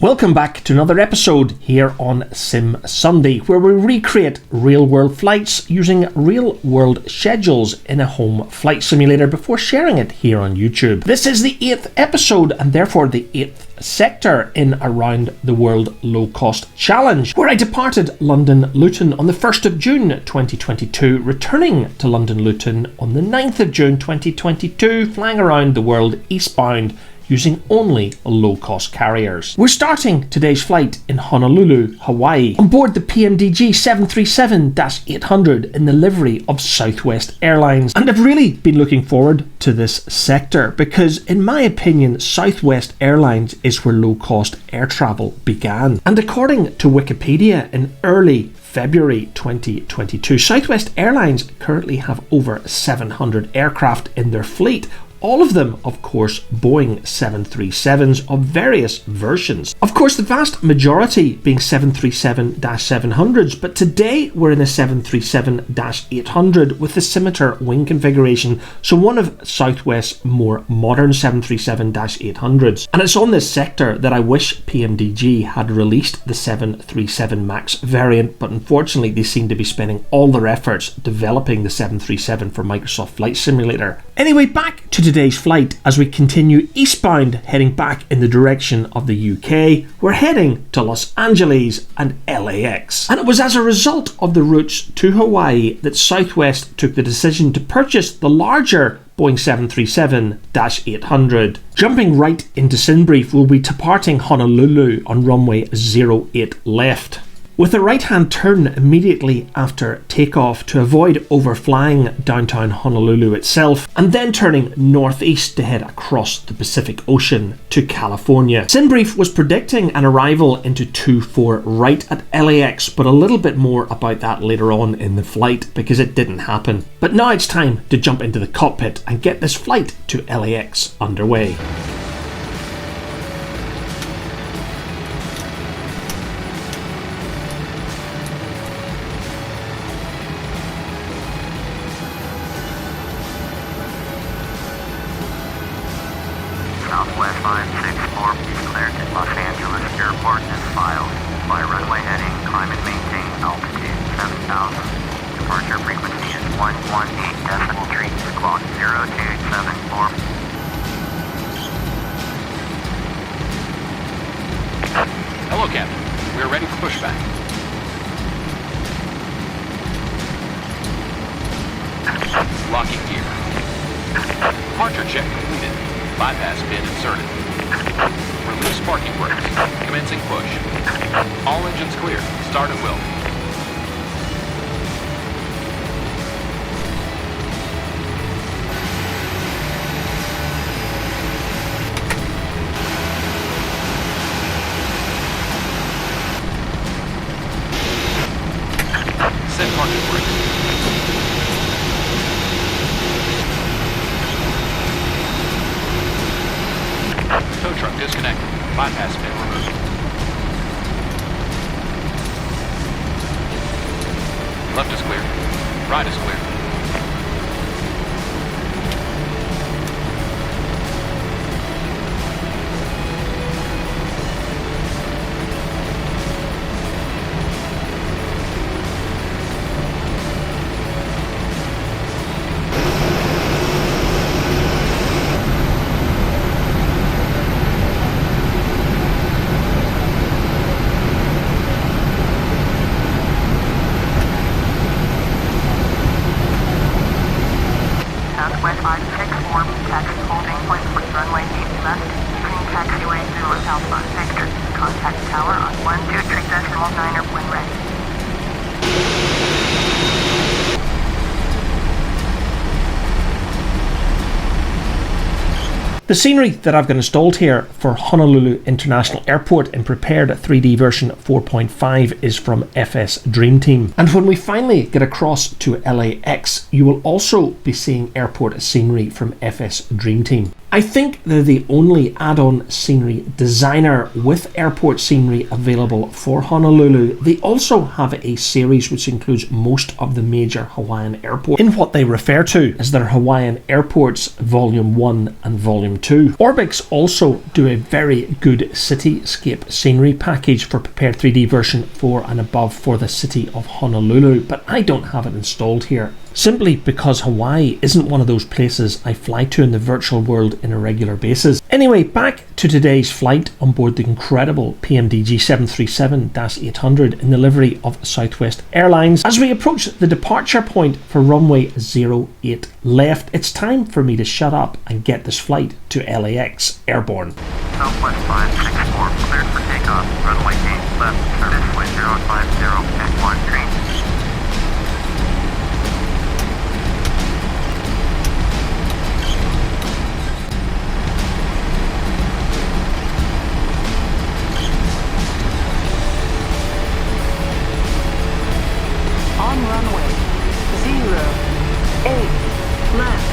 Welcome back to another episode here on Sim Sunday, where we recreate real-world flights using real-world schedules in a home flight simulator before sharing it here on YouTube. This is the 8th episode and therefore the 8th sector in Around the World Low Cost Challenge, where I departed London Luton on the 1st of June 2022, returning to London Luton on the 9th of June 2022, flying around the world eastbound using only low-cost carriers. We're starting today's flight in Honolulu, Hawaii, on board the PMDG 737-800 in the livery of Southwest Airlines. And I've really been looking forward to this sector because, in my opinion, Southwest Airlines is where low-cost air travel began. And according to Wikipedia, in early February 2022, Southwest Airlines currently have over 700 aircraft in their fleet. All of them, of course, Boeing 737s of various versions. Of course, the vast majority being 737-700s, but today we're in a 737-800 with the scimitar wing configuration, so one of Southwest's more modern 737-800s. And it's on this sector that I wish PMDG had released the 737 MAX variant, but unfortunately they seem to be spending all their efforts developing the 737 for Microsoft Flight Simulator. Anyway, back to today's flight as we continue eastbound, heading back in the direction of the UK. We're heading to Los Angeles and LAX. And it was as a result of the routes to Hawaii that Southwest took the decision to purchase the larger Boeing 737-800. Jumping right into Sinbrief, we'll be departing Honolulu on runway 08 left, with a right-hand turn immediately after takeoff to avoid overflying downtown Honolulu itself, and then turning northeast to head across the Pacific Ocean to California. Sinbrief was predicting an arrival into 24 right at LAX, but a little bit more about that later on in the flight because it didn't happen. But now it's time to jump into the cockpit and get this flight to LAX underway. Southwest 564, declared at Los Angeles Airport and filed. By runway heading, climb and maintain altitude 7,000. Departure frequency is 118.3, clock 0274. Hello, Captain. We are ready for pushback. Locking gear. Departure check completed. Bypass pin inserted. Release sparking brakes. Commencing push. All engines clear. Start at will. Set parking brakes. Tow truck disconnected. Bypass pin removed. Left is clear. Right is clear. Southwest 564, taxi holding point with runway 8 left, between taxiway 0 southbound sector. Contact tower on 123.9 when ready. The scenery that I've got installed here for Honolulu International Airport in prepared 3D version 4.5 is from FS Dreamteam. And when we finally get across to LAX, you will also be seeing airport scenery from FS Dreamteam. I think they're the only add-on scenery designer with airport scenery available for Honolulu. They also have a series which includes most of the major Hawaiian airports in what they refer to as their Hawaiian Airports Volume 1 and Volume 2. Orbx also do a very good cityscape scenery package for Prepared 3D version 4 and above for the city of Honolulu, but I don't have it installed here, simply because Hawaii isn't one of those places I fly to in the virtual world in a regular basis. Anyway, back to today's flight on board the incredible PMDG 737-800 in the livery of Southwest Airlines. As we approach the departure point for runway 08 left, it's time for me to shut up and get this flight to LAX airborne. Southwest 564, cleared for takeoff. Runway 8 left, service with 050 at 1 Dream. On runway 08 left.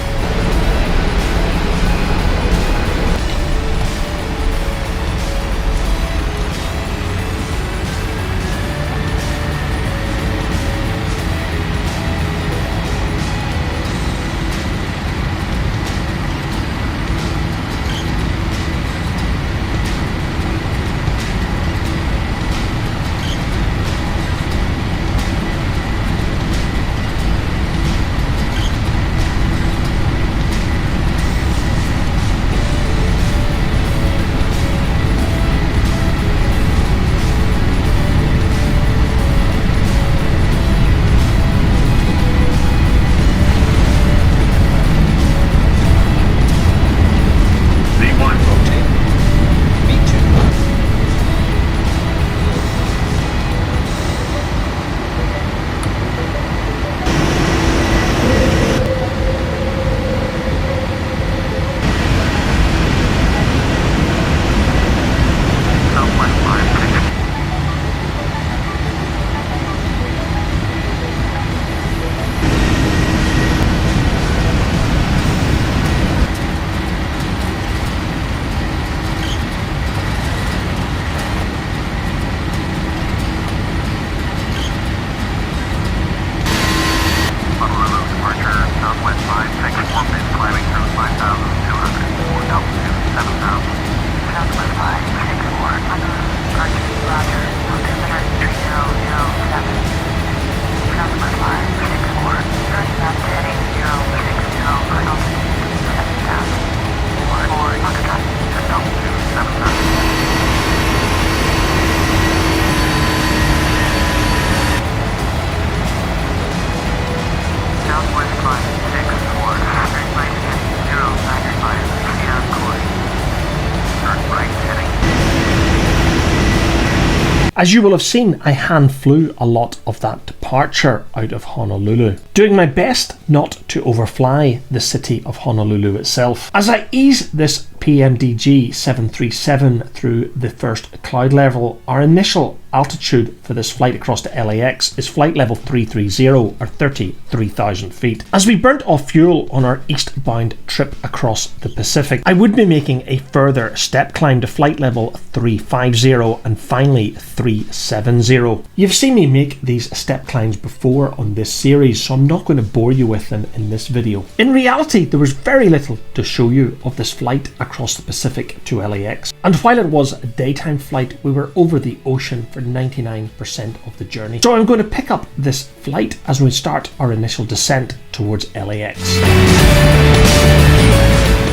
As you will have seen, I hand flew a lot of that departure out of Honolulu, doing my best not to overfly the city of Honolulu itself. As I ease this PMDG 737 through the first cloud level, our initial altitude for this flight across to LAX is flight level 330 or 33,000 feet. As we burnt off fuel on our eastbound trip across the Pacific, I would be making a further step climb to flight level 350 and finally 370. You've seen me make these step climbs before on this series, so I'm not going to bore you with them in this video. In reality, there was very little to show you of this flight across the Pacific to LAX, and while it was a daytime flight, we were over the ocean for 99% of the journey. So I'm going to pick up this flight as we start our initial descent towards LAX.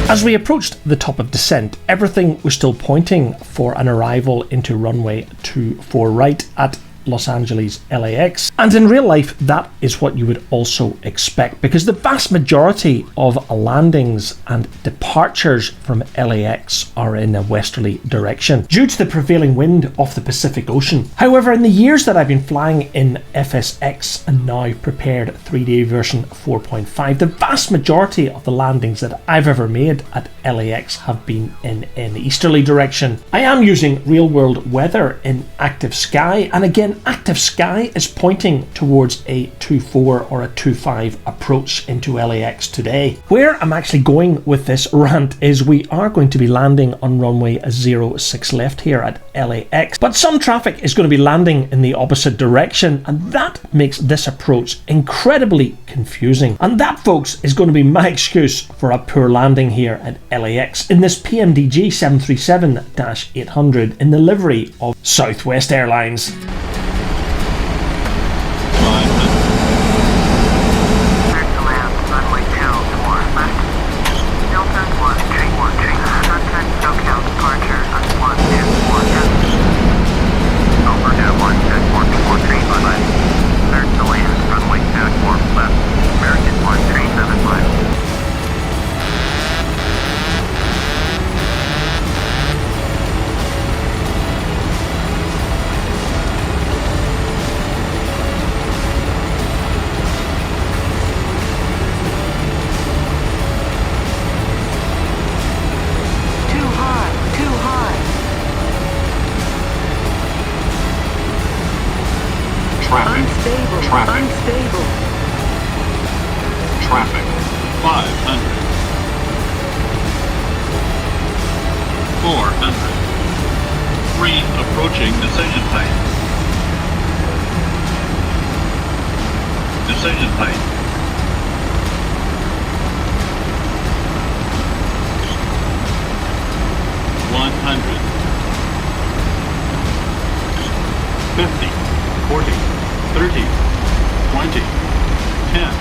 As we approached the top of descent, everything was still pointing for an arrival into runway 24 right at Los Angeles LAX, and in real life that is what you would also expect, because the vast majority of landings and departures from LAX are in a westerly direction due to the prevailing wind off the Pacific Ocean. However, in the years that I've been flying in FSX and now prepared 3D version 4.5, the vast majority of the landings that I've ever made at LAX have been in an easterly direction. I am using real world weather in active sky, and again an active sky is pointing towards a 2.4 or a 2.5 approach into LAX today. Where I'm actually going with this rant is we are going to be landing on runway 06 left here at LAX, but some traffic is going to be landing in the opposite direction, and that makes this approach incredibly confusing. And that, folks, is going to be my excuse for a poor landing here at LAX in this PMDG 737-800 in the livery of Southwest Airlines. Traffic 500, 400, 3 approaching decision height, decision height, 100, 50, 40, 30, 20, 10.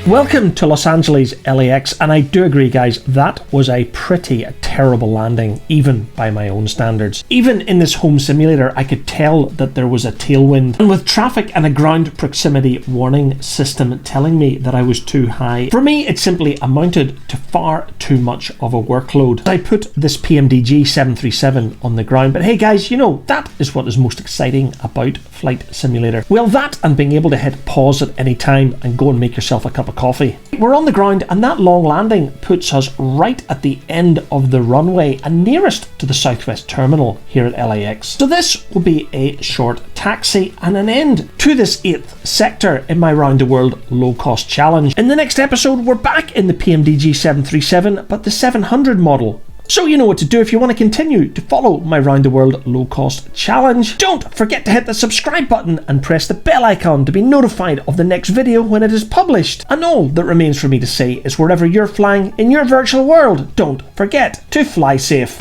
Welcome to Los Angeles LAX, and I do agree, guys, that was a pretty terrible landing, even by my own standards. Even in this home simulator, I could tell that there was a tailwind, and with traffic and a ground proximity warning system telling me that I was too high, for me it simply amounted to far too much of a workload. I put this PMDG 737 on the ground, but hey guys, you know, that is what is most exciting about Flight Simulator. Well, that and being able to hit pause at any time and go and make yourself a cup of coffee. We're on the ground, and that long landing puts us right at the end of the runway and nearest to the Southwest terminal here at LAX. So this will be a short taxi and an end to this 8th sector in my round the world low cost challenge. In the next episode, we're back in the PMDG 737, but the 700 model. So you know what to do if you want to continue to follow my round the world low cost challenge. Don't forget to hit the subscribe button and press the bell icon to be notified of the next video when it is published. And all that remains for me to say is, wherever you're flying in your virtual world, don't forget to fly safe.